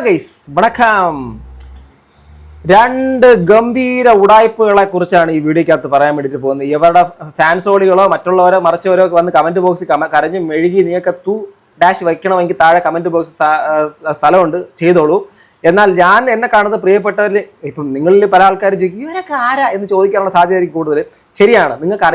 Guys വണക്കം. രണ്ട് ഗംഭീര ഉടായ്പകളെ കുറിച്ചാണ് ഈ വീഡിയോക്കകത്ത് പറയാൻ വേണ്ടിയിട്ട് പോകുന്നത്. ഇവരുടെ ഫാൻസോളികളോ മറ്റുള്ളവരോ മറിച്ചവരോ ഒക്കെ വന്ന് കമന്റ് ബോക്സിൽ കരഞ്ഞ് മെഴുകി നിങ്ങൾക്ക് ഡാഷ് വയ്ക്കണമെങ്കിൽ താഴെ കമന്റ് ബോക്സ് സ്ഥലമുണ്ട്, ചെയ്തോളൂ. എന്നാൽ ഞാൻ എന്നെ കാണുന്നത് പ്രിയപ്പെട്ടവരിൽ ഇപ്പം നിങ്ങളിൽ പല ആൾക്കാർ ചോദിക്കും ഇവരൊക്കെ ആരാ എന്ന് ചോദിക്കാനുള്ള സാധ്യത കൂടുതൽ. ശരിയാണ്, നിങ്ങൾക്ക്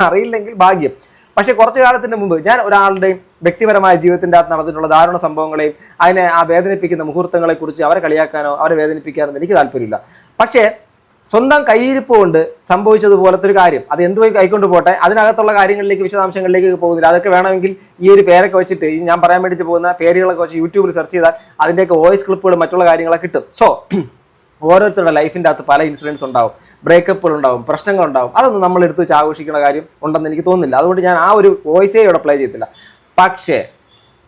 അറിയില്ലെങ്കിൽ ഭാഗ്യം. പക്ഷേ കുറച്ചു കാലത്തിന് മുമ്പ് ഞാൻ ഒരാളുടെയും വ്യക്തിപരമായ ജീവിതത്തിൻ്റെ അകത്ത് നടന്നിട്ടുള്ള ദാരുണ സംഭവങ്ങളെയും അതിനെ വേദനിപ്പിക്കുന്ന മുഹൂർത്തങ്ങളെക്കുറിച്ച് അവരെ കളിയാക്കാനോ അവരെ വേദനിപ്പിക്കാനോ എനിക്ക് താല്പര്യമില്ല. പക്ഷേ സ്വന്തം കയ്യിരിപ്പ് കൊണ്ട് സംഭവിച്ചതുപോലത്തെ ഒരു കാര്യം അത് എന്ത് കൈക്കൊണ്ട് പോട്ടെ, അതിനകത്തുള്ള കാര്യങ്ങളിലേക്ക് വിശദാംശങ്ങളിലേക്ക് പോകുന്നില്ല. അതൊക്കെ വേണമെങ്കിൽ ഈ ഒരു പേരൊക്കെ വെച്ചിട്ട് ഞാൻ പറയാൻ വേണ്ടിയിട്ട് പോകുന്ന പേരുകളൊക്കെ വെച്ച് യൂട്യൂബിൽ സെർച്ച് ചെയ്താൽ അതിൻ്റെയൊക്കെ വോയിസ് ക്ലിപ്പുകളും മറ്റുള്ള കാര്യങ്ങളൊക്കെ കിട്ടും. സോ ഓരോരുത്തരുടെ ലൈഫിൻ്റെ അകത്ത് പല ഇൻസിഡൻസ് ഉണ്ടാവും, ബ്രേക്കപ്പുകൾ ഉണ്ടാവും, പ്രശ്നങ്ങളുണ്ടാവും. അതൊന്നും നമ്മൾ എടുത്ത് വെച്ച് ആഘോഷിക്കുന്ന കാര്യം ഉണ്ടെന്ന് എനിക്ക് തോന്നുന്നില്ല. അതുകൊണ്ട് ഞാൻ ആ ഒരു വോയിസേ ഇവിടെ പ്ലേ ചെയ്യത്തില്ല. പക്ഷേ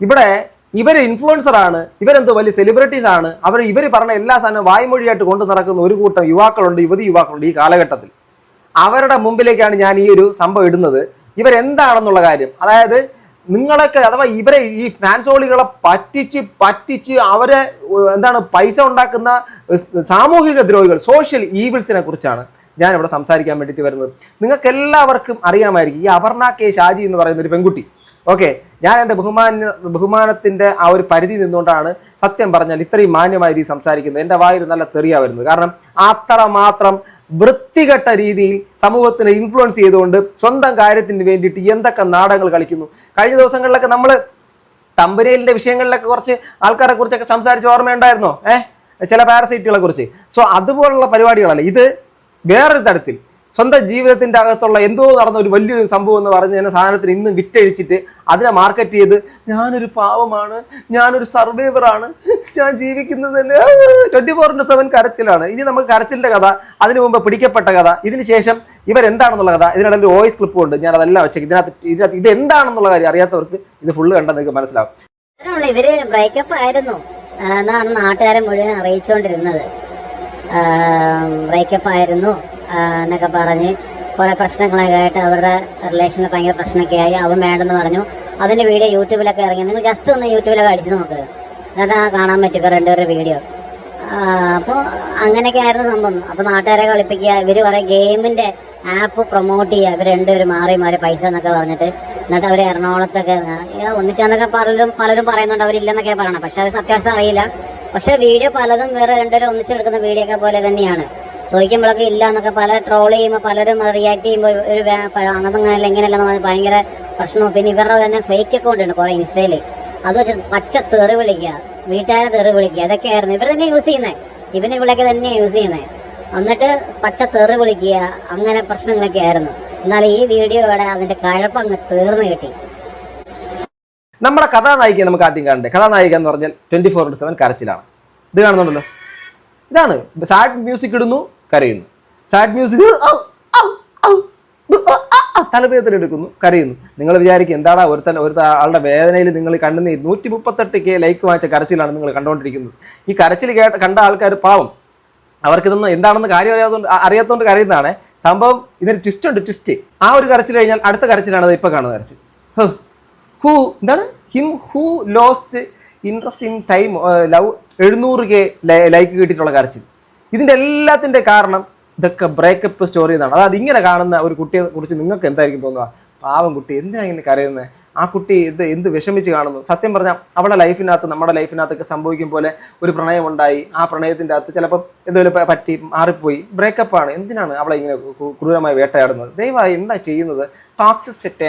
ഇവിടെ ഇവർ ഇൻഫ്ലുവൻസറാണ്, ഇവരെന്തോ വലിയ സെലിബ്രിറ്റീസ് ആണ്. ഇവർ പറഞ്ഞ എല്ലാ സാധനവും വായ്മൊഴിയായിട്ട് കൊണ്ടു നടക്കുന്ന ഒരു കൂട്ടം യുവാക്കളുണ്ട്, യുവതിയുവാക്കളുണ്ട് ഈ കാലഘട്ടത്തിൽ. അവരുടെ മുമ്പിലേക്കാണ് ഞാൻ ഈ ഒരു സംഭവം ഇടുന്നത്. ഇവരെന്താണെന്നുള്ള കാര്യം, അതായത് നിങ്ങളൊക്കെ അഥവാ ഇവരെ ഈ ഫാൻസോളികളെ പറ്റിച്ച് അവരെ പൈസ ഉണ്ടാക്കുന്ന സാമൂഹിക ദ്രോഹികൾ, സോഷ്യൽ ഈവിൾസിനെ കുറിച്ചാണ് ഞാൻ ഇവിടെ സംസാരിക്കാൻ വേണ്ടിയിട്ട് വരുന്നത്. നിങ്ങൾക്ക് എല്ലാവർക്കും അറിയാമായിരിക്കും ഈ അപർണ കെ ഷാജി എന്ന് പറയുന്ന ഒരു പെൺകുട്ടി. ഓക്കെ, ഞാൻ എൻ്റെ ബഹുമാനത്തിൻ്റെ ആ ഒരു പരിധി നിന്നുകൊണ്ടാണ് സത്യം പറഞ്ഞാൽ ഇത്രയും മാന്യമായ രീതി സംസാരിക്കുന്നത്. എൻ്റെ വായിൽ നല്ല തെറിയാ വരുന്നത്. കാരണം അത്രമാത്രം വൃത്തികെട്ട രീതിയിൽ സമൂഹത്തിനെ ഇൻഫ്ലുവൻസ് ചെയ്തുകൊണ്ട് സ്വന്തം കാര്യത്തിന് വേണ്ടിയിട്ട് എന്തൊക്കെ നാടകങ്ങൾ കളിക്കുന്നു. കഴിഞ്ഞ ദിവസങ്ങളിലൊക്കെ നമ്മൾ തമ്പനയിലിൻ്റെ വിഷയങ്ങളിലൊക്കെ കുറച്ച് ആൾക്കാരെ കുറിച്ചൊക്കെ സംസാരിച്ച് ഓർമ്മയുണ്ടായിരുന്നോ? ചില പാരസൈറ്റുകളെ കുറിച്ച്. സോ അതുപോലുള്ള പരിപാടികളല്ല ഇത്. വേറൊരു തരത്തിൽ സ്വന്തം ജീവിതത്തിൻ്റെ അകത്തുള്ള എന്തോ നടന്ന ഒരു വലിയൊരു സംഭവം എന്ന് പറഞ്ഞ സാധനത്തിന് ഇന്ന് വിറ്റഴിച്ചിട്ട് അതിനെ മാർക്കറ്റ് ചെയ്ത് ഞാനൊരു പാവമാണ്, ഞാനൊരു സർവൈവറാണ്, ഞാൻ ജീവിക്കുന്നത് തന്നെ 24/7 കരച്ചിലാണ്. ഇനി നമുക്ക് കരച്ചിലിൻ്റെ കഥ, അതിനു മുമ്പ് പിടിക്കപ്പെട്ട കഥ, ഇതിന് ശേഷം ഇവരെന്താണെന്നുള്ള കഥ, ഇതിനിടയിൽ ഒരു വോയിസ് ക്ലിപ്പ് ഉണ്ട്. ഞാൻ അതെല്ലാം വെച്ചേക്ക്. ഇതിനകത്ത് ഇത് എന്താണെന്നുള്ള കാര്യം അറിയാത്തവർക്ക് ഇത് ഫുള്ള് കണ്ടാൽ നിങ്ങൾക്ക് മനസ്സിലാവും. ഇവര് ബ്രേക്കപ്പ് ആയിരുന്നു എന്നാണ് നാട്ടുകാരെ മുഴുവൻ അറിയിച്ചുകൊണ്ടിരുന്നത്. ബ്രേക്കപ്പ് ആയിരുന്നു എന്നൊക്കെ പറഞ്ഞ് കുറെ പ്രശ്നങ്ങളൊക്കെ ആയിട്ട് അവരുടെ റിലേഷനിൽ ഭയങ്കര പ്രശ്നമൊക്കെ ആയി. അവൻ വേണ്ടെന്ന് പറഞ്ഞു. അതിൻ്റെ വീഡിയോ യൂട്യൂബിലൊക്കെ ഇറങ്ങി. നിങ്ങൾ ജസ്റ്റ് ഒന്ന് യൂട്യൂബിലൊക്കെ അടിച്ചു നോക്കുക, അതൊക്കെ കാണാൻ പറ്റും ഇവർ രണ്ടുപേരുടെ വീഡിയോ. അപ്പോൾ അങ്ങനെയൊക്കെ ആയിരുന്നു സംഭവം. അപ്പോൾ നാട്ടുകാരെ കളിപ്പിക്കുക, ഇവർ കുറേ ഗെയിമിൻ്റെ ആപ്പ് പ്രൊമോട്ട് ചെയ്യുക, ഇവർ രണ്ടുപേരും മാറി പൈസ എന്നൊക്കെ പറഞ്ഞിട്ട്. എന്നിട്ട് അവർ എറണാകുളത്തൊക്കെ ഒന്നിച്ചെന്നൊക്കെ പലരും പറയുന്നുണ്ട്, അവരില്ലെന്നൊക്കെ പറയണം. പക്ഷെ അത് സത്യാവസ്ഥ അറിയില്ല. പക്ഷെ വീഡിയോ പലതും വേറെ രണ്ടുപേരും ഒന്നിച്ചെടുക്കുന്ന വീഡിയോ ഒക്കെ പോലെ തന്നെയാണ്. ചോദിക്കുമ്പോഴൊക്കെ ഇല്ല എന്നൊക്കെ പല ട്രോൾ ചെയ്യുമ്പോൾ പലരും റിയാക്ട് ചെയ്യുമ്പോൾ ഒരു അങ്ങനെയല്ല ഇങ്ങനെയല്ലെന്ന് പറഞ്ഞാൽ ഭയങ്കര പ്രശ്നവും. പിന്നെ ഇവരുടെ തന്നെ ഫേക്ക് അക്കൗണ്ട് ഉണ്ട് കുറേ ഇൻസ്റ്റയിൽ, അത് വെച്ച് പച്ച തെറി വിളിക്കുക, വീട്ടുകാരെ തെറി വിളിക്കുക, ഇതൊക്കെയായിരുന്നു ഇവർ തന്നെ യൂസ് ചെയ്യുന്നത്. ഇവളിയൊക്കെ തന്നെയാണ് യൂസ് ചെയ്യുന്നത്. എന്നിട്ട് പച്ച തെറി വിളിക്കുക, അങ്ങനെ പ്രശ്നങ്ങളൊക്കെ ആയിരുന്നു. എന്നാൽ ഈ വീഡിയോയുടെ അതിന്റെ കഴപ്പ് അങ്ങ് തീർന്നു കിട്ടി. നമ്മുടെ കഥാനായികയെ നമുക്ക് ആദ്യം കാണണ്ടേ. കഥാനായിക എന്ന് പറഞ്ഞാൽ 24/7 കരച്ചിലാണ്. ഇത് കാണുന്നുണ്ടല്ലോ, ഇതാണ്. സാഡ് മ്യൂസിക് ഇടുന്നു, കരയുന്നു. സാഡ് മ്യൂസിക് തലവേദന കരയുന്നു. നിങ്ങൾ വിചാരിക്കും എന്താണ് ഒരു ആളുടെ വേദനയിൽ നിങ്ങൾ കണ്ണുനീർ 138K ലൈക്ക് വാങ്ങിച്ച കരച്ചിലാണ് നിങ്ങൾ കണ്ടുകൊണ്ടിരിക്കുന്നത്. ഈ കരച്ചിൽ കണ്ട ആൾക്കാർ പാവം, അവർക്കിതൊന്നും എന്താണെന്ന് കാര്യം അറിയാത്തതുകൊണ്ട് കരയുന്നതാണ് സംഭവം. ഇതിന് ട്വിസ്റ്റ് ഉണ്ട്, ട്വിസ്റ്റ്. ആ ഒരു കരച്ചിൽ കഴിഞ്ഞാൽ അടുത്ത കരച്ചിലാണ് ഇപ്പൊ കാണുന്ന കരച്ചിൽ. Him who lost interest in time love 700K like കിട്ടിയിട്ടുള്ള കരച്ചിൽ. ഇതിൻ്റെ എല്ലാത്തിൻ്റെ കാരണം ഇതൊക്കെ ബ്രേക്കപ്പ് സ്റ്റോറി എന്നാണ്. അതായത് ഇങ്ങനെ കാണുന്ന ഒരു കുട്ടിയെ കുറിച്ച് നിങ്ങൾക്ക് എന്തായിരിക്കും തോന്നുക? പാവം കുട്ടി, എന്തിനാണ് ഇങ്ങനെ കരയുന്നത്? ആ കുട്ടി എന്ത് വിഷമിച്ച് കാണുന്നു? സത്യം പറഞ്ഞാൽ അവളുടെ ലൈഫിനകത്ത് നമ്മുടെ ലൈഫിനകത്തൊക്കെ സംഭവിക്കും പോലെ ഒരു പ്രണയം ഉണ്ടായി. ആ പ്രണയത്തിൻ്റെ അകത്ത് ചിലപ്പം എന്തെങ്കിലും പറ്റി മാറിപ്പോയി, ബ്രേക്കപ്പാണ്. എന്തിനാണ് അവളെ ഇങ്ങനെ ക്രൂരമായി വേട്ടയാടുന്നത്? ദയവായി എന്താ ചെയ്യുന്നത്? ടോക്സിസിറ്റി,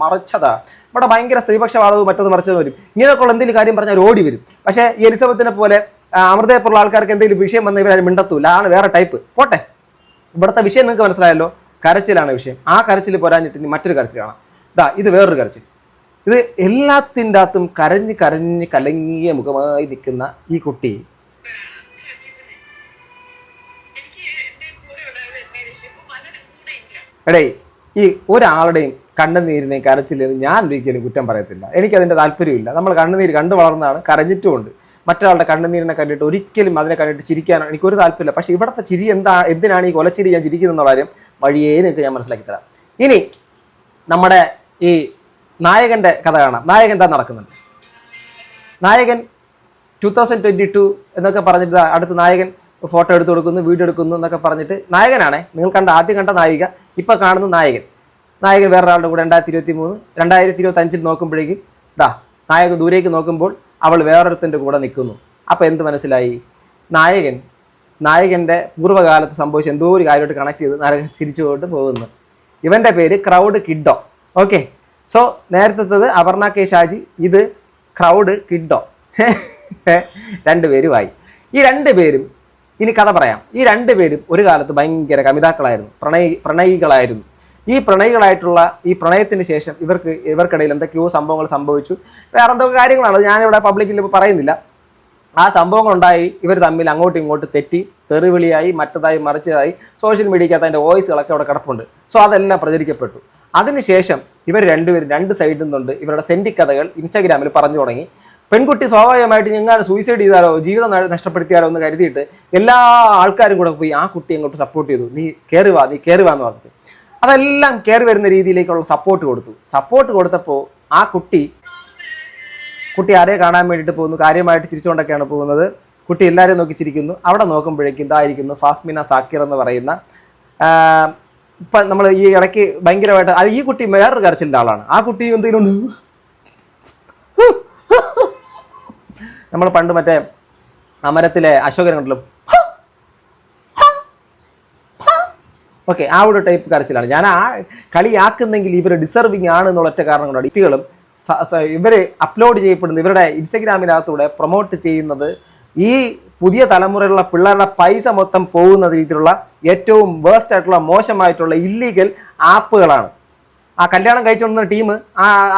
മറച്ചത, ഇവിടെ ഭയങ്കര സ്ത്രീപക്ഷവാദവും മറ്റത് മറിച്ചതും വരും. ഇങ്ങനെയൊക്കെയുള്ള എന്തെങ്കിലും കാര്യം പറഞ്ഞാൽ ഓടി വരും. പക്ഷേ ഈ എലിസബത്തിനെ പോലെ അമൃതയെപ്പോലുള്ള ആൾക്കാർക്ക് എന്തെങ്കിലും വിഷയം വന്ന് ഇവരാരും മിണ്ടത്തൂല്ല. ആണ് വേറെ ടൈപ്പ്. പോട്ടെ, ഇവിടുത്തെ വിഷയം നിങ്ങൾക്ക് മനസ്സിലായല്ലോ. കരച്ചിലാണ് വിഷയം. ആ കരച്ചിൽ പോരാഞ്ഞിട്ട് ഇനി മറ്റൊരു കരച്ചിൽ കാണാം. ഇത് വേറൊരു കരച്ചിൽ. ഇത് എല്ലാത്തിൻ്റെ അകത്തും കരഞ്ഞ് കലങ്ങിയ മുഖമായി നിൽക്കുന്ന ഈ കുട്ടി എടേ, ഈ ഒരാളുടെയും കണ്ണുനീരിനെയും കരച്ചില്ലെന്ന് ഞാൻ ഒരിക്കലും കുറ്റം പറയത്തില്ല. എനിക്കതിൻ്റെ താല്പര്യമില്ല. നമ്മൾ കണ്ണുനീര് കണ്ടു വളർന്നതാണ്, കരഞ്ഞിട്ടുമുണ്ട്. മറ്റൊരാളുടെ കണ്ണുനീരിനെ കണ്ടിട്ട് ഒരിക്കലും അതിനെ കണ്ടിട്ട് ചിരിക്കാനോ എനിക്കൊരു താല്പര്യമില്ല. പക്ഷേ ഇവിടുത്തെ ചിരി എന്തിനാണ് ഈ കൊലച്ചിരി ഞാൻ ചിരിക്കുന്നുള്ള കാര്യം വഴിയേ നിങ്ങൾക്ക് ഞാൻ മനസ്സിലാക്കി തരാം. ഇനി നമ്മുടെ ഈ നായകൻ്റെ കഥ കാണാം. നായകൻ എന്താ നടക്കുന്നുണ്ട്? നായകൻ 2022 എന്നൊക്കെ പറഞ്ഞിട്ട് അടുത്ത നായകൻ ഫോട്ടോ എടുത്ത് കൊടുക്കുന്നു, വീഡിയോ എടുക്കുന്നു എന്നൊക്കെ പറഞ്ഞിട്ട് നായകനാണേ, നിങ്ങൾ ആദ്യം കണ്ട നായിക, ഇപ്പം കാണുന്ന നായകൻ വേറൊരാളുടെ കൂടെ 2025 നോക്കുമ്പോഴേക്കും നായകൻ ദൂരേക്ക് നോക്കുമ്പോൾ അവൾ വേറൊരുത്തൻ്റെ കൂടെ നിൽക്കുന്നു. അപ്പോൾ എന്ത് മനസ്സിലായി? നായകൻ്റെ പൂർവ്വകാലത്ത് സംഭവിച്ച എന്തോ ഒരു കാര്യമായിട്ട് കണക്ട് ചെയ്ത് നായകൻ ചിരിച്ചുകൊണ്ട് പോകുന്നു. ഇവൻ്റെ പേര് ക്രൗഡ് കിഡോ. ഓക്കെ, സോ നേരത്തേത് അപർണ കെ ഷാജി, ഇത് ക്രൗഡ് കിഡോ. രണ്ടുപേരുമായി. ഈ രണ്ടുപേരും ഇനി കഥ പറയാം. ഈ രണ്ടുപേരും ഒരു കാലത്ത് ഭയങ്കര കമിതാക്കളായിരുന്നു, പ്രണയികളായിരുന്നു. ഈ പ്രണയികളായിട്ടുള്ള ഈ പ്രണയത്തിന് ശേഷം ഇവർക്കിടയിൽ എന്തൊക്കെയോ സംഭവങ്ങൾ സംഭവിച്ചു. വേറെ എന്തൊക്കെ കാര്യങ്ങളാണ്, ഞാനിവിടെ പബ്ലിക്കിൽ പറയുന്നില്ല. ആ സംഭവങ്ങളുണ്ടായി, ഇവർ തമ്മിൽ അങ്ങോട്ടും ഇങ്ങോട്ടും തെറ്റി, തെറിവിളിയായി, മറ്റതായി മറിച്ചതായി, സോഷ്യൽ മീഡിയക്കകത്ത് അതിൻ്റെ വോയിസുകളൊക്കെ അവിടെ കിടപ്പുണ്ട്. സോ അതെല്ലാം പ്രചരിക്കപ്പെട്ടു. അതിനുശേഷം ഇവർ രണ്ടുപേരും രണ്ട് സൈഡിൽ നിന്നുണ്ട് ഇവരുടെ സെൻറ്റിക്കഥകൾ ഇൻസ്റ്റാഗ്രാമിൽ പറഞ്ഞു തുടങ്ങി. പെൺകുട്ടി സ്വാഭാവികമായിട്ട് ഞങ്ങൾ സൂയിസൈഡ് ചെയ്താലോ, ജീവിതം നഷ്ടപ്പെടുത്തിയാലോ എന്ന് കരുതിയിട്ട് എല്ലാ ആൾക്കാരും കൂടെ പോയി ആ കുട്ടി അങ്ങോട്ട് സപ്പോർട്ട് ചെയ്തു. നീ കയറി വാ എന്ന് പറഞ്ഞിട്ട് അതെല്ലാം കയറി വരുന്ന രീതിയിലേക്കുള്ള സപ്പോർട്ട് കൊടുത്തപ്പോൾ ആ കുട്ടി ആരെ കാണാൻ വേണ്ടിയിട്ട് പോകുന്നു, കാര്യമായിട്ട് ചിരിച്ചുകൊണ്ടൊക്കെയാണ് പോകുന്നത്. കുട്ടി എല്ലാവരെയും നോക്കി ചിരിക്കുന്നു. അവിടെ നോക്കുമ്പോഴേക്കും ഇതായിരിക്കുന്നു ഫാസ്മിന സാക്കിർ എന്ന് പറയുന്ന, ഇപ്പം നമ്മൾ ഈ ഇടയ്ക്ക് ഭയങ്കരമായിട്ട് ഈ കുട്ടി വേറൊരു കരച്ചിലിൻ്റെ ആളാണ്. ആ കുട്ടി എന്തെങ്കിലും നമ്മൾ പണ്ട് മറ്റേ അമരത്തിലെ അശോകൻ കണ്ടല്ലോ, ഓക്കെ, ആ ഒരു ടൈപ്പ് കരച്ചിലാണ്. ഞാൻ ആ കളിയാക്കുന്നെങ്കിൽ ഇവർ ഡിസർവിങ് ആണ് എന്നുള്ള ഒറ്റ കാരണം കൊണ്ടാണ് വ്യക്തികളും ഇവർ അപ്ലോഡ് ചെയ്യപ്പെടുന്നത്, ഇവരുടെ ഇൻസ്റ്റഗ്രാമിനകത്തൂടെ പ്രൊമോട്ട് ചെയ്യുന്നത് ഈ പുതിയ തലമുറയിലുള്ള പിള്ളേരുടെ പൈസ മൊത്തം പോകുന്ന രീതിയിലുള്ള ഏറ്റവും വേസ്റ്റ് ആയിട്ടുള്ള മോശമായിട്ടുള്ള ഇല്ലീഗൽ ആപ്പുകളാണ്. ആ കല്യാണം കഴിച്ചുകൊണ്ടുന്ന ടീം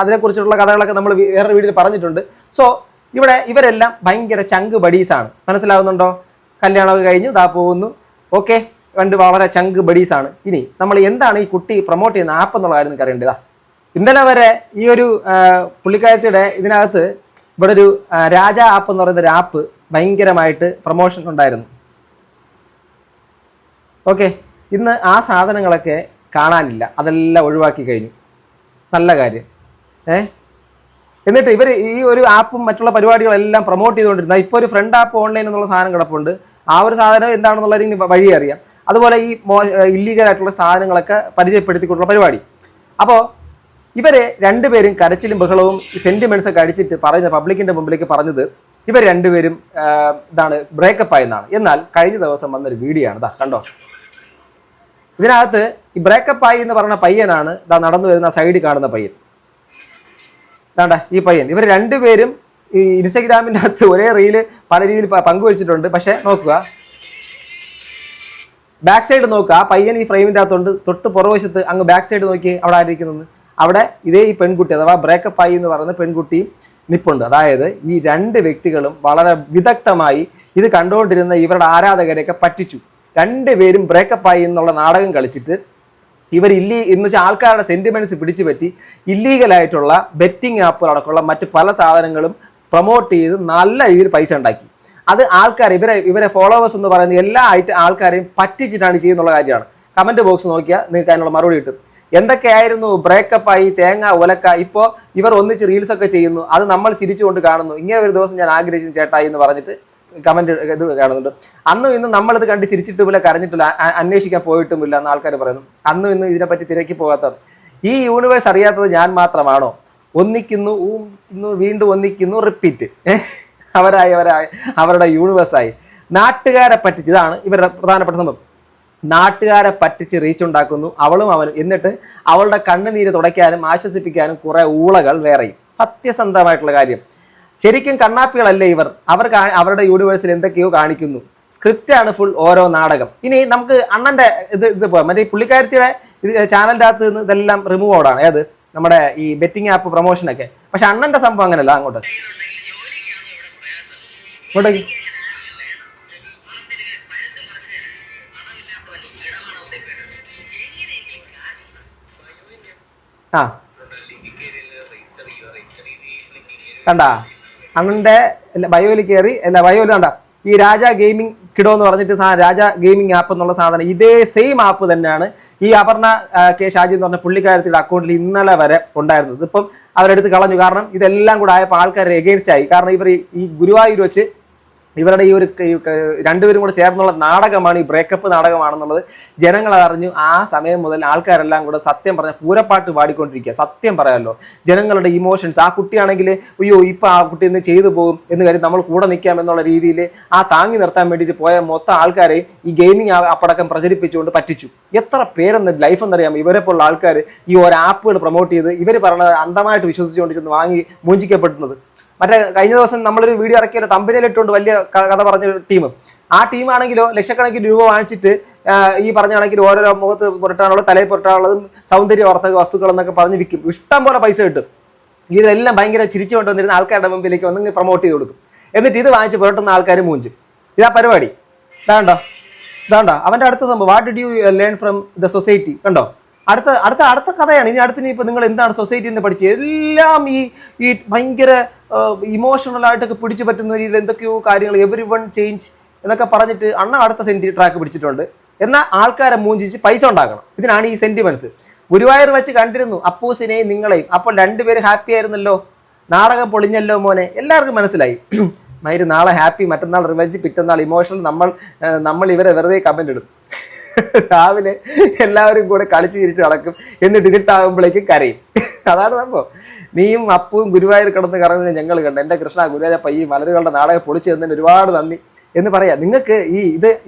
അതിനെക്കുറിച്ചുള്ള കഥകളൊക്കെ നമ്മൾ വേറെ വീഡിയോയിൽ പറഞ്ഞിട്ടുണ്ട്. സോ ഇവരെല്ലാം ഭയങ്കര ചങ്ക് ബഡീസാണ്. മനസ്സിലാവുന്നുണ്ടോ? കല്യാണമൊക്കെ കഴിഞ്ഞു പോകുന്നു, ഓക്കെ, വളരെ ചങ്ക് ബഡീസാണ്. ഇനി നമ്മൾ എന്താണ് ഈ കുട്ടി പ്രൊമോട്ട് ചെയ്യുന്ന ആപ്പ് എന്നുള്ള കാര്യം നിങ്ങൾക്ക് അറിയേണ്ടതാ. ഇന്നലെ വരെ ഈ ഒരു പുള്ളിക്കാരത്തിയുടെ ഇതിനകത്ത് ഇവിടെ ഒരു രാജ ആപ്പ് എന്ന് പറയുന്ന ഒരു ആപ്പ് ഭയങ്കരമായിട്ട് പ്രൊമോഷൻ ഉണ്ടായിരുന്നു. ഓക്കെ, ഇന്ന് ആ സാധനങ്ങളൊക്കെ കാണാനില്ല, അതെല്ലാം ഒഴിവാക്കി കഴിഞ്ഞു. നല്ല കാര്യം. എന്നിട്ട് ഇവർ ഈ ഒരു ആപ്പും മറ്റുള്ള പരിപാടികളെല്ലാം പ്രൊമോട്ട് ചെയ്തുകൊണ്ടിരുന്ന ഇപ്പോൾ ഒരു ഫ്രണ്ട് ആപ്പ് ഓൺലൈൻ എന്നുള്ള സാധനം കിടപ്പുണ്ട്. ആ ഒരു സാധനം എന്താണെന്നുള്ള വഴി അറിയാം. അതുപോലെ ഈ ഇല്ലീഗലായിട്ടുള്ള സാധനങ്ങളൊക്കെ പരിചയപ്പെടുത്തിക്കൊണ്ടുള്ള പരിപാടി. അപ്പോൾ ഇവർ രണ്ടുപേരും കരച്ചിലും ബഹളവും സെൻറ്റിമെൻറ്റ്സ് ഒക്കെ അടിച്ചിട്ട് പബ്ലിക്കിൻ്റെ മുമ്പിലേക്ക് പറഞ്ഞത് ഇവർ രണ്ടുപേരും ബ്രേക്കപ്പ് ആയെന്നാണ്. എന്നാൽ കഴിഞ്ഞ ദിവസം വന്നൊരു വീഡിയോ ആണ്, കണ്ടോ. ഇതിനകത്ത് ഈ ബ്രേക്കപ്പ് ആയി എന്ന് പറഞ്ഞ പയ്യനാണ് നടന്നു വരുന്ന സൈഡിൽ കാണുന്ന പയ്യൻ. ഈ പയ്യൻ, ഇവർ രണ്ടുപേരും ഈ ഇൻസ്റ്റഗ്രാമിൻ്റെ അകത്ത് ഒരേ റീല് പല രീതിയിൽ പങ്കുവച്ചിട്ടുണ്ട്. പക്ഷെ നോക്കുക, ബാക്ക് സൈഡ് നോക്കുക, ആ പയ്യൻ ഈ ഫ്രെയിമിൻ്റെ അകത്തുണ്ട്. തൊട്ട് പുറവശത്ത് അങ്ങ് ബാക്ക് സൈഡ് നോക്കി അവിടെ ആയിരിക്കുന്നത്, അവിടെ ഇതേ ഈ പെൺകുട്ടി അഥവാ ബ്രേക്കപ്പ് ആയി എന്ന് പറയുന്ന പെൺകുട്ടിയും നിപ്പുണ്ട്. അതായത് ഈ രണ്ട് വ്യക്തികളും വളരെ വിദഗ്ധമായി ഇത് കണ്ടുകൊണ്ടിരുന്ന ഇവരുടെ ആരാധകരെയൊക്കെ പറ്റിച്ചു. രണ്ടുപേരും ബ്രേക്കപ്പ് ആയി എന്നുള്ള നാടകം കളിച്ചിട്ട് ഇവർ എന്ന് വെച്ചാൽ ആൾക്കാരുടെ സെന്റിമെന്റ്സ് പിടിച്ചു പറ്റി ഇല്ലീഗലായിട്ടുള്ള ബെറ്റിംഗ് ആപ്പുകളടക്കമുള്ള മറ്റ് പല സാധനങ്ങളും പ്രൊമോട്ട് ചെയ്ത് നല്ല രീതിയിൽ പൈസ ഉണ്ടാക്കി. അത് ആൾക്കാർ ഇവരെ ഫോളോവേഴ്സ് എന്ന് പറയുന്ന എല്ലാ ആൾക്കാരെയും പറ്റിച്ചിട്ടാണ് ചെയ്യുന്നുള്ള കാര്യമാണ്. കമന്റ് ബോക്സ് നോക്കിയാൽ നിങ്ങൾക്ക് അതിനുള്ള മറുപടി കിട്ടും. എന്തൊക്കെയായിരുന്നു ബ്രേക്കപ്പായി, തേങ്ങ ഒലക്ക, ഇപ്പോൾ ഇവർ ഒന്നിച്ച് റീൽസൊക്കെ ചെയ്യുന്നു. അത് നമ്മൾ ചിരിച്ചുകൊണ്ട് കാണുന്നു. ഇങ്ങനെ ഒരു ദിവസം ഞാൻ ആഗ്രഹിച്ചു ചേട്ടായി എന്ന് പറഞ്ഞിട്ട് കമന്റ് ഇത് കാണുന്നുണ്ട്. അന്നും ഇന്നും നമ്മളിത് കണ്ട് ചിരിച്ചിട്ടുമില്ല, കരഞ്ഞിട്ടില്ല, അന്വേഷിക്കാൻ പോയിട്ടുമില്ല എന്ന് ആൾക്കാർ പറയുന്നു. അന്നും ഇന്നും ഇതിനെപ്പറ്റി തിരക്കി പോകാത്തത്. ഈ യൂണിവേഴ്സ് അറിയാത്തത് ഞാൻ മാത്രമാണോ? ഒന്നിക്കുന്നു, വീണ്ടും ഒന്നിക്കുന്നു, റിപ്പീറ്റ്. അവരുടെ യൂണിവേഴ്സായി നാട്ടുകാരെ പറ്റിച്ച്, ഇതാണ് ഇവരുടെ പ്രധാനപ്പെട്ട സംഭവം. നാട്ടുകാരെ പറ്റിച്ച് റീച്ച് ഉണ്ടാക്കുന്നു അവളും അവനും. എന്നിട്ട് അവളുടെ കണ്ണുനീര് തുടയ്ക്കാനും ആശ്വസിപ്പിക്കാനും കുറെ ഊളകൾ വേറെയും. സത്യസന്ധമായിട്ടുള്ള കാര്യം. ശരിക്കും കണ്ണാപ്പികളല്ലേ ഇവർ. അവരുടെ യൂണിവേഴ്സിൽ എന്തൊക്കെയോ കാണിക്കുന്നു. സ്ക്രിപ്റ്റാണ് ഫുൾ ഓരോ നാടകം. ഇനി നമുക്ക് അണ്ണന്റെ ഇത് പോകാം. മറ്റേ പുള്ളിക്കാരത്തിയുടെ ചാനലിൻ്റെ അകത്ത് നിന്ന് ഇതെല്ലാം റിമൂവ് ഔട്ടാണ്. ഏത് നമ്മുടെ ഈ ബെറ്റിംഗ് ആപ്പ് പ്രൊമോഷനൊക്കെ. പക്ഷെ അണ്ണന്റെ സംഭവം അങ്ങനെയല്ല. ഇങ്ങോട്ടേക്ക് കണ്ടാ അണ്ണന്റെ ബയോയിൽ കയറി, ബയോയിൽ കണ്ട ഈ രാജ ഗെയിമിംഗ് കിഡോ എന്ന് പറഞ്ഞിട്ട് രാജ ഗെയിമിംഗ് ആപ്പ് എന്നുള്ള സാധനം ഇതേ സെയിം ആപ്പ് തന്നെയാണ് ഈ അപർണ കെ ഷാജി എന്ന് പറഞ്ഞ പുള്ളിക്കാരത്തിയുടെ അക്കൗണ്ടിൽ ഇന്നലെ വരെ ഉണ്ടായിരുന്നത്. ഇപ്പം അവരെടുത്ത് കളഞ്ഞു. കാരണം ഇതെല്ലാം കൂടെ ആയപ്പോൾ ആൾക്കാരെ എഗെയിൻസ്റ്റ് ആയി. കാരണം ഇവർ ഈ ഗുരുവായൂർ വെച്ച് ഇവരുടെ ഈ ഒരു രണ്ടുപേരും കൂടെ ചേർന്നുള്ള നാടകമാണ്, ഈ ബ്രേക്കപ്പ് നാടകമാണെന്നുള്ളത് ജനങ്ങൾ അറിഞ്ഞു. ആ സമയം മുതൽ ആൾക്കാരെല്ലാം കൂടെ സത്യം പറഞ്ഞ പൂരപ്പാട്ട് പാടിക്കൊണ്ടിരിക്കുക. സത്യം പറയാമല്ലോ, ജനങ്ങളുടെ ഇമോഷൻസ്. ആ കുട്ടിയാണെങ്കിൽ അയ്യോ ഇപ്പം ആ കുട്ടി ഇന്ന് ചെയ്തു പോകും എന്ന് കാര്യം നമ്മൾ കൂടെ നിൽക്കാം എന്നുള്ള രീതിയിൽ ആ താങ്ങി നിർത്താൻ വേണ്ടിയിട്ട് പോയ മൊത്തം ആൾക്കാരെയും ഈ ഗെയിമിംഗ് അപ്പടക്കം പ്രചരിപ്പിച്ചുകൊണ്ട് പറ്റിച്ചു. എത്ര പേരെന്ന് ലൈഫ് എന്നറിയാം ഇവരെ പോലുള്ള ആൾക്കാർ ഈ ഓരോ ആപ്പുകൾ പ്രൊമോട്ട് ചെയ്ത് ഇവർ പറഞ്ഞത് അന്ധമായിട്ട് വിശ്വസിച്ചുകൊണ്ട് ചെന്ന് വാങ്ങി മൂഞ്ചിക്കപ്പെടുന്നത്. മറ്റേ കഴിഞ്ഞ ദിവസം നമ്മളൊരു വീഡിയോ ഇറക്കിയാലോ തമ്പനിയിലിട്ടുകൊണ്ട് വലിയ കഥ പറഞ്ഞ ടീം, ആ ടീമാണെങ്കിലോ ലക്ഷക്കണക്കിന് രൂപ വാങ്ങിച്ചിട്ട് ഈ പറഞ്ഞ കണക്കിൽ ഓരോരോ മുഖത്ത് പുരട്ടാനുള്ളത്, തലയിൽ പുരട്ടാനുള്ളതും സൗന്ദര്യവർദ്ധക വസ്തുക്കൾ എന്നൊക്കെ പറഞ്ഞ് വിൽക്കും. ഇഷ്ടം പോലെ പൈസ കിട്ടും. ഇതെല്ലാം ഭയങ്കര ചിരിച്ചു കൊണ്ടുവന്നിരുന്ന ആൾക്കാരുടെ മുമ്പിലേക്ക് വന്ന് പ്രൊമോട്ട് ചെയ്ത് കൊടുക്കും. എന്നിട്ട് ഇത് വാങ്ങിച്ച് പുരട്ടുന്ന ആൾക്കാർ മൂഞ്ചും. ഇതാ പരിപാടി. ഇതാണ്ടോ അവൻ്റെ അടുത്ത സംഭവം. What did you learn from the society? കണ്ടോ, അടുത്ത കഥയാണ്. ഇനി അടുത്തിന് ഇപ്പം നിങ്ങൾ എന്താണ് സൊസൈറ്റിയിൽ നിന്ന് പഠിച്ചത്? എല്ലാം ഈ ഭയങ്കര ഇമോഷണലായിട്ടൊക്കെ പിടിച്ചു പറ്റുന്ന രീതിയിൽ എന്തൊക്കെയോ കാര്യങ്ങൾ, എവരി വൺ ചേഞ്ച് എന്നൊക്കെ പറഞ്ഞിട്ട് അടുത്ത ട്രാക്ക് പിടിച്ചിട്ടുണ്ട്. എന്നാൽ ആൾക്കാരെ മൂഞ്ചിച്ച് പൈസ ഉണ്ടാക്കണം. ഇതിനാണ് ഈ സെന്റിമെന്റ്സ്. ഗുരുവായൂർ വെച്ച് കണ്ടിരുന്നു അപ്പൂസിനെയും നിങ്ങളെയും. അപ്പോൾ രണ്ടുപേരും ഹാപ്പി ആയിരുന്നല്ലോ, നാടകം പൊളിഞ്ഞല്ലോ മോനെ, എല്ലാവർക്കും മനസ്സിലായി. മയിര് നാളെ ഹാപ്പി, മറ്റന്നാൾ റിവെഞ്ച്, പിറ്റന്നാൾ ഇമോഷണൽ. നമ്മൾ ഇവരെ വെറുതെ കമന്റ് ഇടും. രാവിലെ എല്ലാവരും കൂടെ കളിച്ച് ചിരിച്ച് നടക്കും, എന്നിട്ട് ഇരുട്ടാകുമ്പോഴേക്കും കരയും. അതാണ് സംഭവം. നീയും അപ്പും ഗുരുവായൂർ കിടന്ന് കറങ്ങുന്നത് ഞങ്ങൾ കണ്ടു. എൻ്റെ കൃഷ്ണ ഗുരുവായൂരപ്പ ഈ മലരുകളുടെ നാടകം പൊളിച്ചു തന്നതിന് ഒരുപാട് നന്ദി എന്ന് പറയാം. നിങ്ങൾക്ക്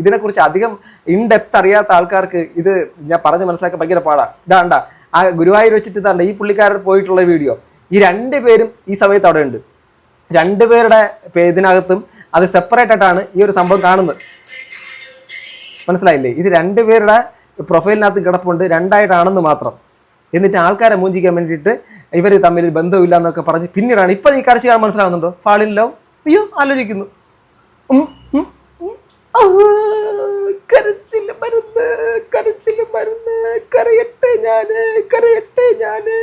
ഇതിനെക്കുറിച്ച് അധികം ഇൻഡെപ്ത് അറിയാത്ത ആൾക്കാർക്ക് ഇത് ഞാൻ പറഞ്ഞ് മനസ്സിലാക്കാൻ ഭയങ്കര പാടാണ്. ഇതാണ്ട ആ ഗുരുവായൂർ വെച്ചിട്ട് ഇതാണ്ട ഈ പുള്ളിക്കാരൻ പോയിട്ടുള്ള വീഡിയോ. ഈ രണ്ടുപേരും ഈ സമയത്ത് അവിടെ ഉണ്ട്. രണ്ടുപേരുടെ ഇതിനകത്തും അത് സെപ്പറേറ്റ് ആയിട്ടാണ് ഈ ഒരു സംഭവം കാണുന്നത്. മനസ്സിലായില്ലേ? ഇത് രണ്ടുപേരുടെ പ്രൊഫൈലിനകത്ത് കിടപ്പുണ്ട്, രണ്ടായിട്ടാണെന്ന് മാത്രം. എന്നിട്ട് ആൾക്കാരെ മൂഞ്ചിക്കാൻ വേണ്ടിയിട്ട് ഇവർ തമ്മിൽ ബന്ധമില്ല എന്നൊക്കെ പറഞ്ഞ് പിന്നീടാണ് ഇപ്പം ഈ കരച്ച് കാണാൻ മനസ്സിലാവുന്നുണ്ടോ? ഫാളിൻ ലവ്. അയ്യോ ആലോചിക്കുന്നു. കരച്ചില് മരുന്ന് കരയട്ടെ ഞാന്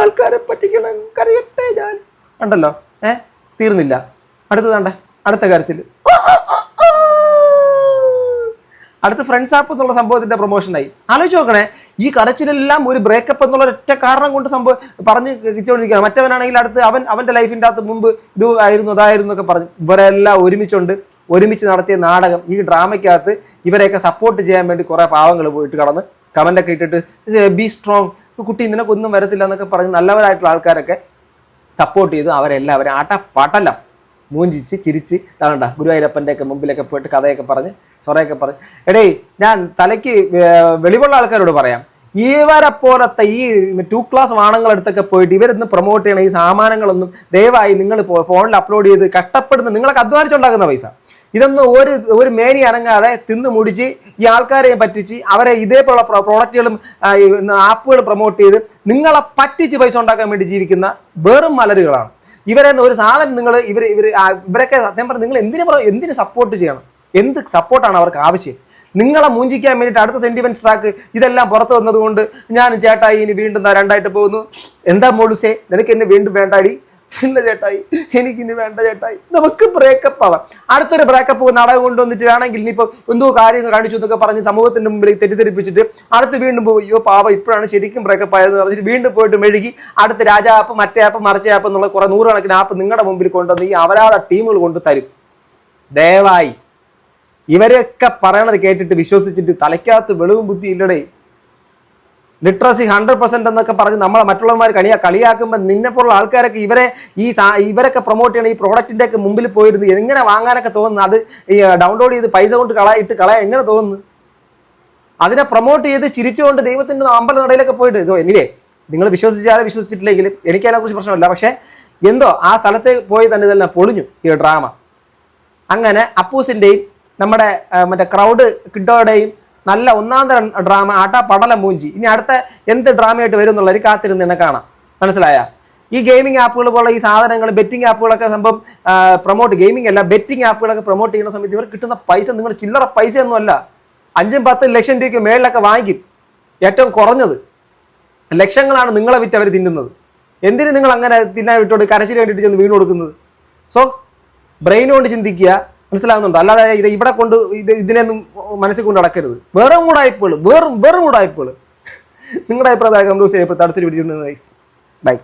ആൾക്കാരെ പറ്റിക്കണം, കരയട്ടെ ഞാൻ. ഉണ്ടല്ലോ, തീർന്നില്ല. അടുത്തതാണ്ട അടുത്ത കരച്ചില്. അടുത്ത ഫ്രണ്ട്സ് ആപ്പ് എന്നുള്ള സംഭവത്തിന്റെ പ്രൊമോഷനായി. ആലോചിച്ച് നോക്കണേ, ഈ കരച്ചിലെല്ലാം ഒരു ബ്രേക്കപ്പ് എന്നുള്ള ഒറ്റ കാരണം കൊണ്ട് സംഭവം പറഞ്ഞ് കിച്ചുകൊണ്ടിരിക്കുകയാണ്. മറ്റവനാണെങ്കിൽ അടുത്ത് അവന്റെ ലൈഫിൻ്റെ അകത്ത് മുമ്പ് ഇത് ആയിരുന്നു അതായിരുന്നു എന്നൊക്കെ പറഞ്ഞു. ഇവരെല്ലാം ഒരുമിച്ച് നടത്തിയ നാടകം. ഈ ഡ്രാമയ്ക്കകത്ത് ഇവരെയൊക്കെ സപ്പോർട്ട് ചെയ്യാൻ വേണ്ടി കുറെ പാവങ്ങൾ പോയിട്ട് കടന്ന് കമന്റൊക്കെ ഇട്ടിട്ട് ബി സ്ട്രോങ്, കുട്ടി നിനക്കൊന്നും വരത്തില്ല എന്നൊക്കെ പറഞ്ഞ് നല്ലവരായിട്ടുള്ള ആൾക്കാരൊക്കെ സപ്പോർട്ട് ചെയ്തു. അവരെല്ലാവരും ആട്ടപ്പാട്ടല്ല മൂഞ്ചിച്ച് ചിരിച്ച് താണ്ട ഗുരുവായൂരപ്പൻ്റെ ഒക്കെ മുമ്പിലൊക്കെ പോയിട്ട് കഥയൊക്കെ പറഞ്ഞ് സൊറയൊക്കെ പറഞ്ഞ്. എടേ, ഞാൻ തലയ്ക്ക് വെളിവുള്ള ആൾക്കാരോട് പറയാം, ഇവരെ പോലത്തെ ഈ 2 ക്ലാസ് വാണങ്ങളെടുത്തൊക്കെ പോയിട്ട് ഇവരൊന്ന് പ്രൊമോട്ട് ചെയ്യണം ഈ സാമാനങ്ങളൊന്നും ദയവായി നിങ്ങൾ ഫോണിൽ അപ്ലോഡ് ചെയ്ത് കഷ്ടപ്പെടുന്ന നിങ്ങളൊക്കെ അധ്വാനിച്ചുണ്ടാക്കുന്ന പൈസ ഇതൊന്നും ഒരു മേനി അനങ്ങാതെ തിന്ന് മുടിച്ച് ഈ ആൾക്കാരെ പറ്റിച്ച് അവരെ ഇതേപോലുള്ള പ്രോഡക്റ്റുകളും ആപ്പുകൾ പ്രൊമോട്ട് ചെയ്ത് നിങ്ങളെ പറ്റിച്ച് പൈസ ഉണ്ടാക്കാൻ വേണ്ടി ജീവിക്കുന്ന വെറും മലരുകളാണ്. ഇവരെ ഒരു സാധനം ഇവരൊക്കെ സത്യം പറഞ്ഞാൽ നിങ്ങൾ എന്തിന് സപ്പോർട്ട് ചെയ്യണം? എന്ത് സപ്പോർട്ടാണ് അവർക്ക് ആവശ്യം? നിങ്ങളെ മൂഞ്ചിക്കാൻ വേണ്ടിയിട്ട് അടുത്ത സെന്റിമെന്റ്സ് ട്രാക്ക് ഇതെല്ലാം പുറത്ത് വന്നതുകൊണ്ട് ഞാൻ ചേട്ടായി ഇനി വീണ്ടും രണ്ടായിട്ട് പോകുന്നു. എന്താ മോളുസേ, നിനക്ക് എന്നെ വീണ്ടും വേണ്ടാടി? ഇല്ല ചേട്ടായി, എനിക്കിനി വേണ്ട ചേട്ടായി, നമുക്ക് ബ്രേക്കപ്പ് ആവാം. അടുത്തൊരു ബ്രേക്കപ്പ് നാടകം കൊണ്ടുവന്നിട്ട് വേണമെങ്കിൽ ഇനിയിപ്പോൾ എന്തോ കാര്യങ്ങൾ കാണിച്ചു എന്നൊക്കെ പറഞ്ഞ് സമൂഹത്തിന്റെ മുമ്പിൽ തെറ്റിദ്ധരിപ്പിച്ചിട്ട് അടുത്ത് വീണ്ടും പോകും. അയ്യോ പാവ ഇപ്പോഴാണ് ശരിക്കും ബ്രേക്കപ്പ് ആയതെന്ന് പറഞ്ഞിട്ട് വീണ്ടും പോയിട്ട് മെഴുകി അടുത്ത രാജ ആപ്പ്, മറ്റേ ആപ്പ്, മറിച്ച ആപ്പ് എന്നുള്ള കുറെ നൂറുകണക്കിന് ആപ്പ് നിങ്ങളുടെ മുമ്പിൽ കൊണ്ടുവന്ന് ഈ അവരാളെ ടീമുകൾ കൊണ്ട് തരും. ദയവായി ഇവരെയൊക്കെ പറയണത് കേട്ടിട്ട് വിശ്വസിച്ചിട്ട് തലയ്ക്കകത്ത് വെളിവും ബുദ്ധി ഇല്ലടേ. ലിറ്ററസി 100% എന്നൊക്കെ പറഞ്ഞ് നമ്മളെ മറ്റുള്ളവന്മാർ കളിയാക്കുമ്പോൾ നിന്നെപ്പോലുള്ള ആൾക്കാരൊക്കെ ഇവരൊക്കെ പ്രൊമോട്ട് ചെയ്യണം ഈ പ്രോഡക്റ്റിന്റെ ഒക്കെ മുമ്പിൽ പോയിരുന്നു എങ്ങനെ വാങ്ങാനൊക്കെ തോന്നുന്നു? അത് ഈ ഡൗൺലോഡ് ചെയ്ത് പൈസ കൊണ്ട് കളയാൻ എങ്ങനെ തോന്നുന്നു? അതിനെ പ്രൊമോട്ട് ചെയ്ത് ചിരിച്ചുകൊണ്ട് ദൈവത്തിന്റെ അമ്പല നടയിലൊക്കെ പോയിട്ട് ഇതോ എനിവേ നിങ്ങൾ വിശ്വസിച്ചാലും വിശ്വസിച്ചിട്ടില്ലെങ്കിലും എനിക്ക് അതിനെക്കുറിച്ച് പ്രശ്നമില്ല. പക്ഷെ എന്തോ ആ സ്ഥലത്ത് പോയി തന്നെ ഇതെല്ലാം പൊളിഞ്ഞു ഈ ഡ്രാമ. അങ്ങനെ അപ്പൂസിന്റെയും നമ്മുടെ മറ്റേ ക്രൗഡ് കിഡോയുടെയും നല്ല ഒന്നാം തരം ഡ്രാമ പടലം മൂഞ്ചി. ഇനി അടുത്ത എന്ത് ഡ്രാമയായിട്ട് വരും എന്നുള്ളൊരു കാത്തിരുന്ന് തന്നെ കാണാം. മനസ്സിലായ? ഈ ഗെയിമിംഗ് ആപ്പുകൾ പോലെ ഈ സാധനങ്ങൾ ബെറ്റിംഗ് ആപ്പുകളൊക്കെ സംഭവം പ്രൊമോട്ട്, ഗെയിമിംഗ് അല്ല ബെറ്റിംഗ് ആപ്പുകളൊക്കെ പ്രൊമോട്ട് ചെയ്യുന്ന സമയത്ത് ഇവർ കിട്ടുന്ന പൈസ നിങ്ങൾ ചില്ലറ പൈസയൊന്നും അല്ല. 5-10 ലക്ഷം രൂപയ്ക്ക് മേളിലൊക്കെ വാങ്ങിക്കും. ഏറ്റവും കുറഞ്ഞത് ലക്ഷങ്ങളാണ് നിങ്ങളെ വിറ്റ് അവർ തിന്നുന്നത്. എന്തിന് നിങ്ങൾ അങ്ങനെ തിന്നാൻ വിട്ടോട് കരച്ചിൽ വേണ്ടിയിട്ട് ചെന്ന് വീണ് കൊടുക്കുന്നത്? സോ ബ്രെയിൻ കൊണ്ട് ചിന്തിക്കുക. മനസ്സിലാവുന്നുണ്ടോ? അല്ലാതെ ഇവിടെ കൊണ്ട് ഇതിനെയൊന്നും മനസ്സിൽ കൊണ്ട് നടക്കരുത്. വെറും കൂടായ്പകൾ. നിങ്ങളുടെ അഭിപ്രായം അടുത്തൊരു വീഡിയോ. ബൈ.